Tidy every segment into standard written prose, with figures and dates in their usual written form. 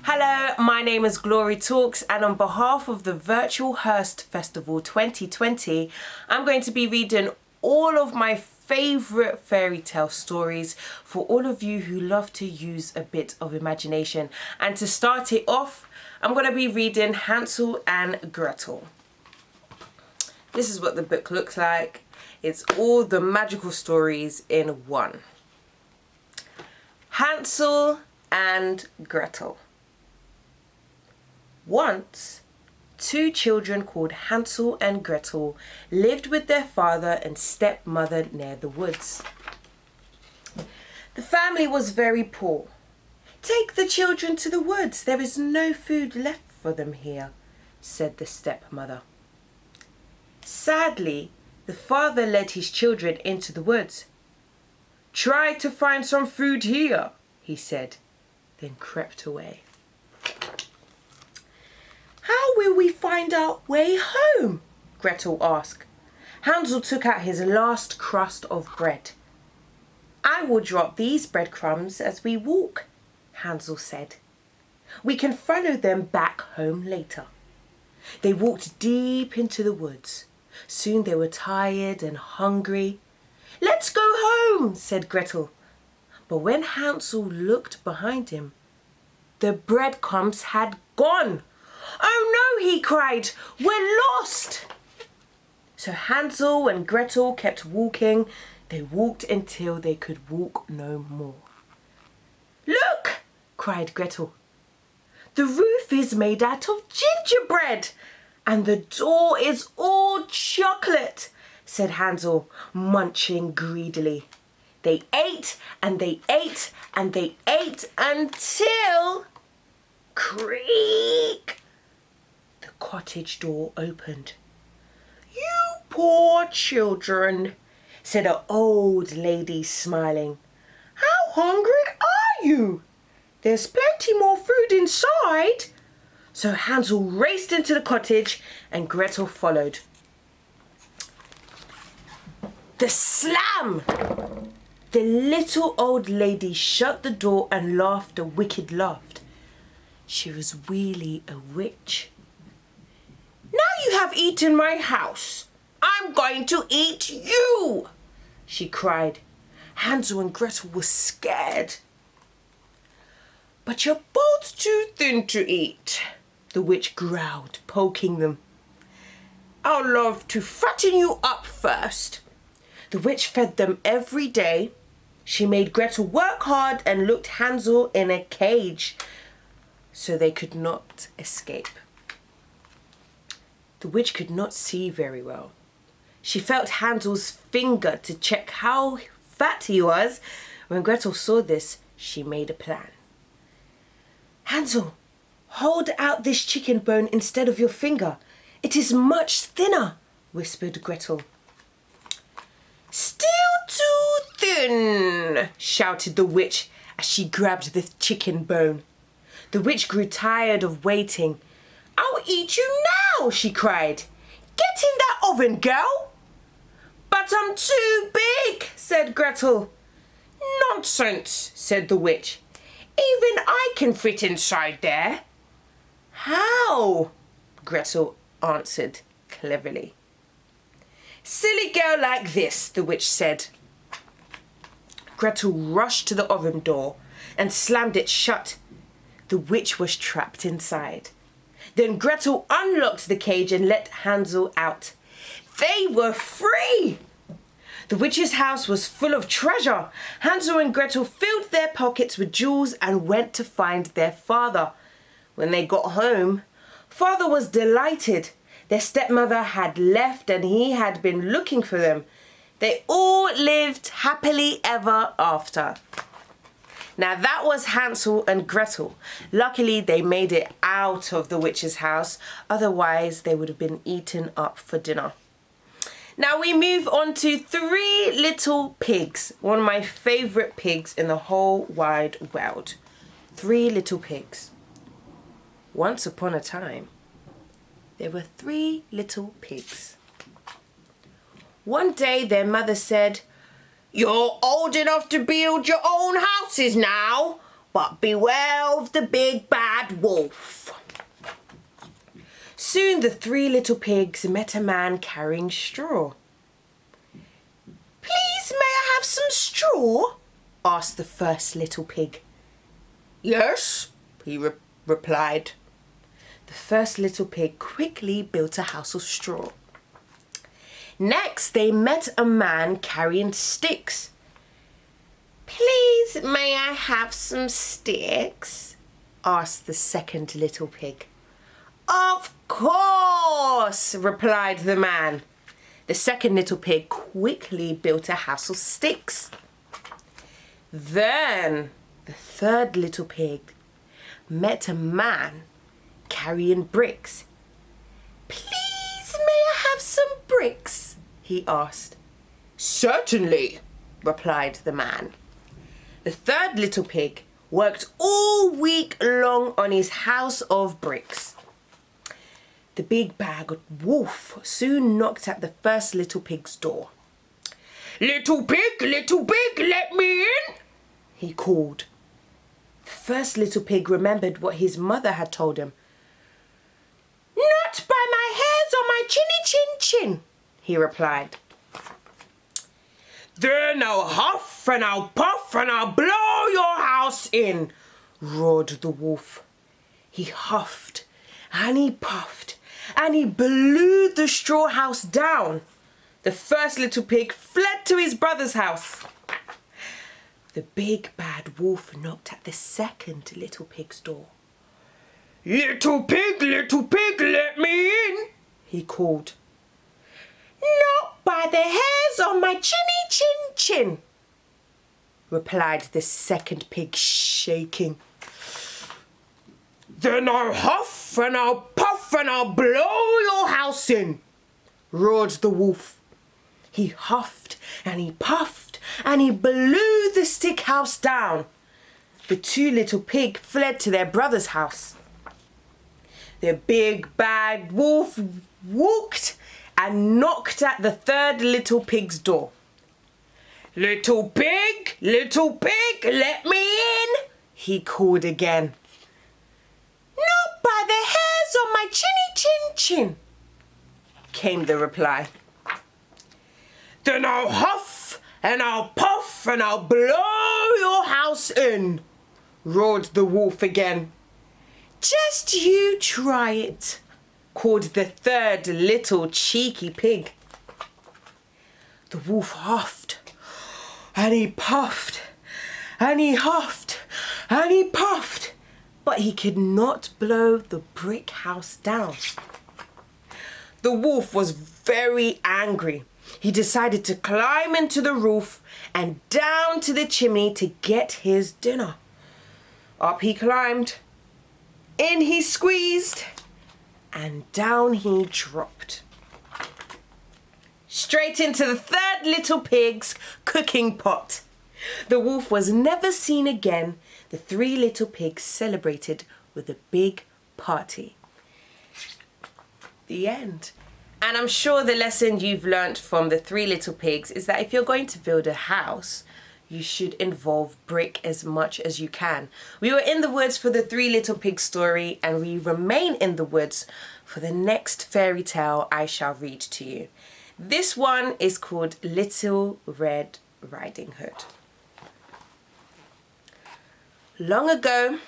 Hello, my name is Glory Talks, and on behalf of the virtual Hurst Festival 2020, I'm going to be reading all of my favourite fairy tale stories for all of you who love to use a bit of imagination. And to start it off, I'm going to be reading Hansel and Gretel. This is what the book looks like. It's all the magical stories in one. Hansel and Gretel. Once, two children called Hansel and Gretel lived with their father and stepmother near the woods. The family was very poor. "Take the children to the woods. There is no food left for them here," said the stepmother. Sadly, the father led his children into the woods. "Try to find some food here," he said, then crept away. "How will we find our way home?" Gretel asked. Hansel took out his last crust of bread. "I will drop these breadcrumbs as we walk," Hansel said. "We can follow them back home later." They walked deep into the woods. Soon they were tired and hungry. "Let's go home," said Gretel. But when Hansel looked behind him, the breadcrumbs had gone. "Oh no," he cried, "we're lost!" So Hansel and Gretel kept walking. They walked until they could walk no more. "Look!" cried Gretel. "The roof is made out of gingerbread, and the door is all chocolate," said Hansel, munching greedily. They ate and they ate and they ate until... creak! The cottage door opened. "You poor children," said an old lady, smiling. "How hungry are you? There's plenty more food inside." So Hansel raced into the cottage and Gretel followed. The slam! The little old lady shut the door and laughed a wicked laugh. She was really a witch. "Now you have eaten my house, I'm going to eat you," she cried. Hansel and Gretel were scared. "But you're both too thin to eat," the witch growled, poking them. "I'll love to fatten you up first." The witch fed them every day. She made Gretel work hard and locked Hansel in a cage so they could not escape. The witch could not see very well. She felt Hansel's finger to check how fat he was. When Gretel saw this, she made a plan. "Hansel, hold out this chicken bone instead of your finger. It is much thinner," whispered Gretel. "Still too thin," shouted the witch as she grabbed the chicken bone. The witch grew tired of waiting. "I'll eat you now," she cried. "Get in that oven, girl." "But I'm too big," said Gretel. "Nonsense," said the witch. "Even I can fit inside there." "How?" Gretel answered cleverly. "Silly girl like this," the witch said. Gretel rushed to the oven door and slammed it shut. The witch was trapped inside. Then Gretel unlocked the cage and let Hansel out. They were free! The witch's house was full of treasure. Hansel and Gretel filled their pockets with jewels and went to find their father. When they got home, Father was delighted. Their stepmother had left and he had been looking for them. They all lived happily ever after. Now that was Hansel and Gretel. Luckily they made it out of the witch's house, otherwise they would have been eaten up for dinner. Now we move on to Three Little Pigs, one of my favourite pigs in the whole wide world. Three Little Pigs. Once upon a time, there were three little pigs. One day their mother said, You're old enough to build your own houses now, but beware of the big bad wolf. Soon the three little pigs met a man carrying straw. Please, may I have some straw? Asked the first little pig. Yes, he replied. The first little pig quickly built a house of straw. Next, they met a man carrying sticks. Please, may I have some sticks? Asked the second little pig. Of course, replied the man. The second little pig quickly built a house of sticks. Then the third little pig met a man carrying bricks. Please, may I have some bricks? He asked. Certainly, replied the man. The third little pig worked all week long on his house of bricks. The big bad wolf soon knocked at the first little pig's door. Little pig, let me in, he called. The first little pig remembered what his mother had told him. Not by my hairs or my chinny chin chin, he replied. Then I'll huff and I'll puff and I'll blow your house in, roared the wolf. He huffed and he puffed and he blew the straw house down. The first little pig fled to his brother's house. The big bad wolf knocked at the second little pig's door. Little pig, let me in, he called. Not by the hairs on my chinny chin chin, replied the second pig, shaking. Then I'll huff and I'll puff and I'll blow your house in, roared the wolf. He huffed and he puffed and he blew the stick house down. The two little pigs fled to their brother's house. The big bad wolf walked and knocked at the third little pig's door. Little pig, let me in, he called again. Not by the hairs on my chinny chin chin, came the reply. Then I'll huff and I'll puff and I'll blow your house in, roared the wolf again. Just you try it, called the third little cheeky pig. The wolf huffed and he puffed and he huffed and he puffed, but he could not blow the brick house down. The wolf was very angry. He decided to climb into the roof and down to the chimney to get his dinner. Up he climbed, in he squeezed, and down he dropped. Straight into the third little pig's cooking pot. The wolf was never seen again. The three little pigs celebrated with a big party. The end. And I'm sure the lesson you've learnt from the three little pigs is that if you're going to build a house, you should involve brick as much as you can. We were in the woods for the three little pigs story, and we remain in the woods for the next fairy tale I shall read to you. This one is called Little Red Riding Hood. Long ago,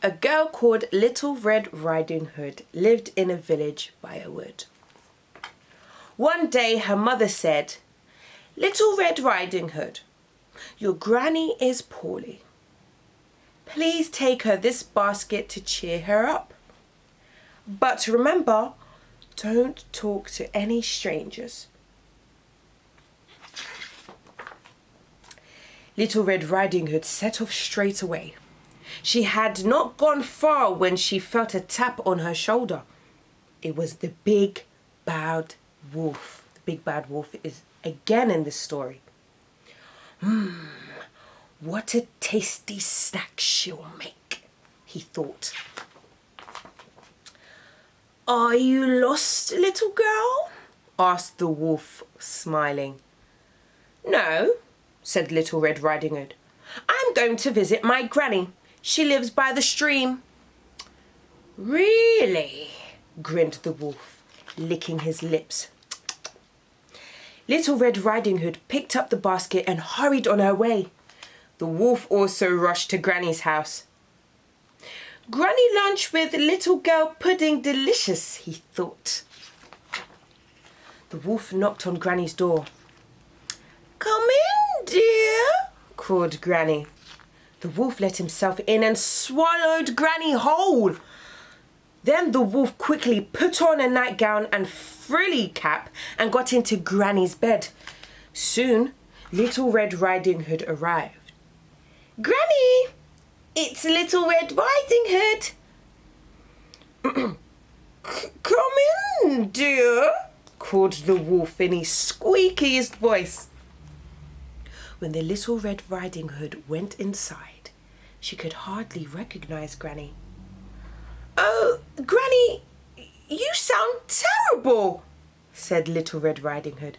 a girl called Little Red Riding Hood lived in a village by a wood. One day her mother said, Little Red Riding Hood, your granny is poorly. Please take her this basket to cheer her up. But remember, don't talk to any strangers. Little Red Riding Hood set off straight away. She had not gone far when she felt a tap on her shoulder. It was the big bad wolf. The big bad wolf is again in this story. What a tasty snack she'll make, he thought. Are you lost, little girl? Asked the wolf, smiling. No, said Little Red Riding Hood. "I'm going to visit my granny. She lives by the stream." "Really?" grinned the wolf, licking his lips. Little Red Riding Hood picked up the basket and hurried on her way. The wolf also rushed to Granny's house. "Granny lunch with little girl pudding delicious," he thought. The wolf knocked on Granny's door. "Come in, dear," called Granny. The wolf let himself in and swallowed Granny whole. Then the wolf quickly put on a nightgown and frilly cap and got into Granny's bed. Soon, Little Red Riding Hood arrived. "Granny, it's Little Red Riding Hood." "Come in, dear," called the wolf in his squeakiest voice. When the Little Red Riding Hood went inside, she could hardly recognize Granny. "Oh, Granny, you sound terrible," said Little Red Riding Hood.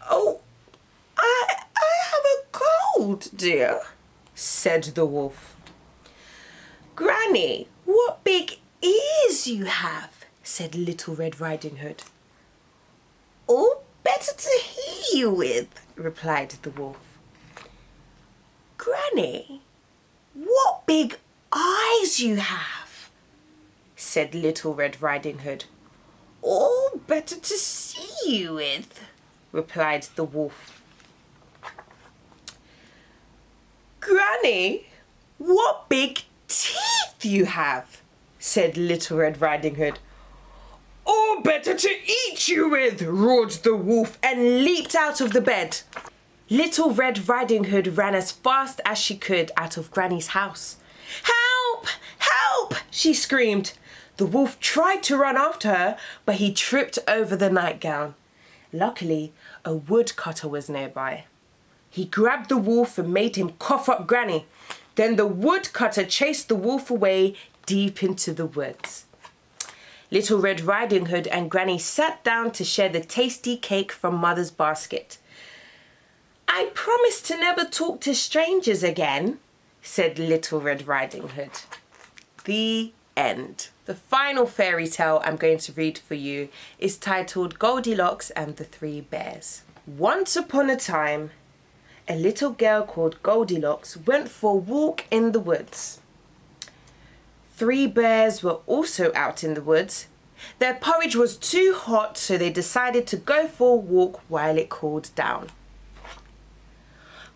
"Oh, I have a cold, dear," said the wolf. "Granny, what big ears you have," said Little Red Riding Hood. "All better to hear you with," replied the wolf. "Granny, what big eyes you have," said Little Red Riding Hood. "All better to see you with," replied the wolf. "Granny, what big teeth you have," said Little Red Riding Hood. "All better to eat you with," roared the wolf and leaped out of the bed. Little Red Riding Hood ran as fast as she could out of Granny's house. "Help! Help!" she screamed. The wolf tried to run after her, but he tripped over the nightgown. Luckily, a woodcutter was nearby. He grabbed the wolf and made him cough up Granny. Then the woodcutter chased the wolf away deep into the woods. Little Red Riding Hood and Granny sat down to share the tasty cake from Mother's basket. "I promise to never talk to strangers again," said Little Red Riding Hood. The end. The final fairy tale I'm going to read for you is titled Goldilocks and the Three Bears. Once upon a time, a little girl called Goldilocks went for a walk in the woods. Three bears were also out in the woods. Their porridge was too hot, so they decided to go for a walk while it cooled down.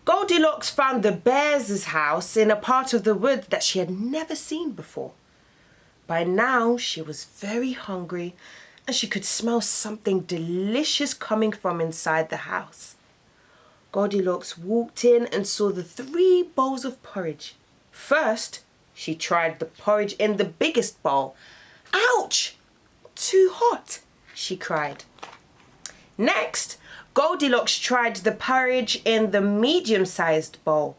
Goldilocks found the bears' house in a part of the woods that she had never seen before. By now, she was very hungry and she could smell something delicious coming from inside the house. Goldilocks walked in and saw the 3 bowls of porridge. First, she tried the porridge in the biggest bowl. "Ouch! Too hot!" she cried. Next, Goldilocks tried the porridge in the medium-sized bowl.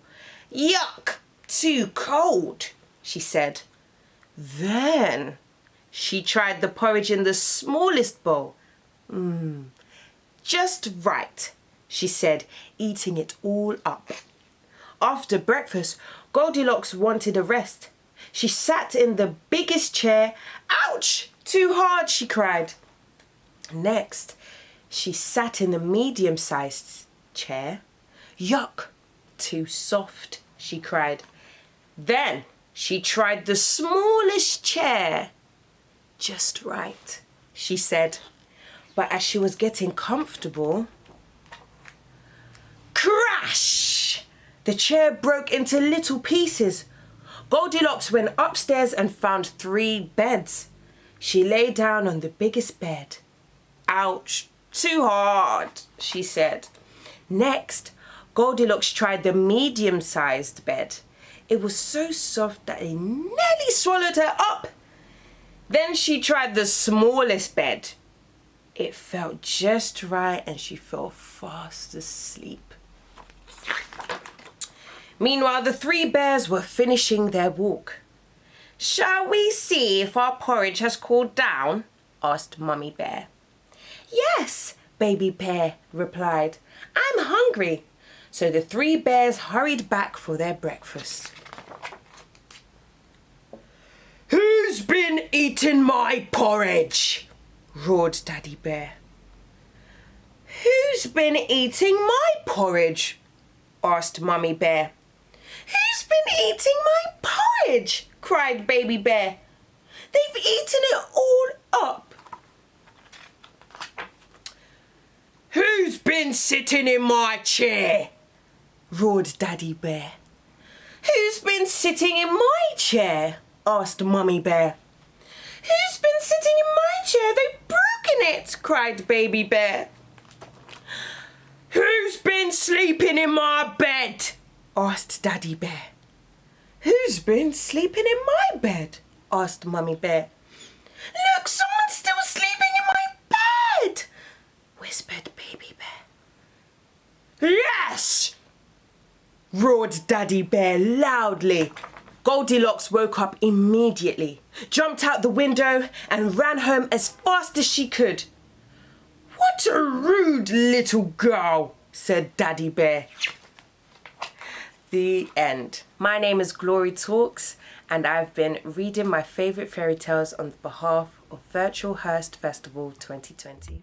"Yuck! Too cold!" she said. Then she tried the porridge in the smallest bowl. Just right," she said, eating it all up. After breakfast, Goldilocks wanted a rest. She sat in the biggest chair. "Ouch! Too hard!" she cried. Next, she sat in the medium-sized chair. "Yuck! Too soft!" she cried. Then she tried the smallest chair. "Just right," she said. But as she was getting comfortable, crash! The chair broke into little pieces. Goldilocks went upstairs and found 3 beds. She lay down on the biggest bed. "Ouch! Too hard!" she said. Next, Goldilocks tried the medium-sized bed. It was so soft that it nearly swallowed her up. Then she tried the smallest bed. It felt just right and she fell fast asleep. Meanwhile, the 3 bears were finishing their walk. "Shall we see if our porridge has cooled down?" asked Mummy Bear. "Yes," Baby Bear replied. "I'm hungry." So the three bears hurried back for their breakfast. "Who's been eating my porridge?" roared Daddy Bear. "Who's been eating my porridge?" asked Mummy Bear. "Who's been eating my porridge?" cried Baby Bear. "They've eaten it all up." "Who's been sitting in my chair?" roared Daddy Bear. "Who's been sitting in my chair?" asked Mummy Bear. "Who's been sitting in my chair? They've broken it!" cried Baby Bear. "Who's been sleeping in my bed?" asked Daddy Bear. "Who's been sleeping in my bed?" asked Mummy Bear. "Look, someone's still sleeping in my bed!" whispered Baby Bear. "Yes!" roared Daddy Bear loudly. Goldilocks woke up immediately, jumped out the window and ran home as fast as she could. "What a rude little girl," said Daddy Bear. The end. My name is Glory Talks, and I've been reading my favourite fairy tales on behalf of Virtual Hurst Festival 2020.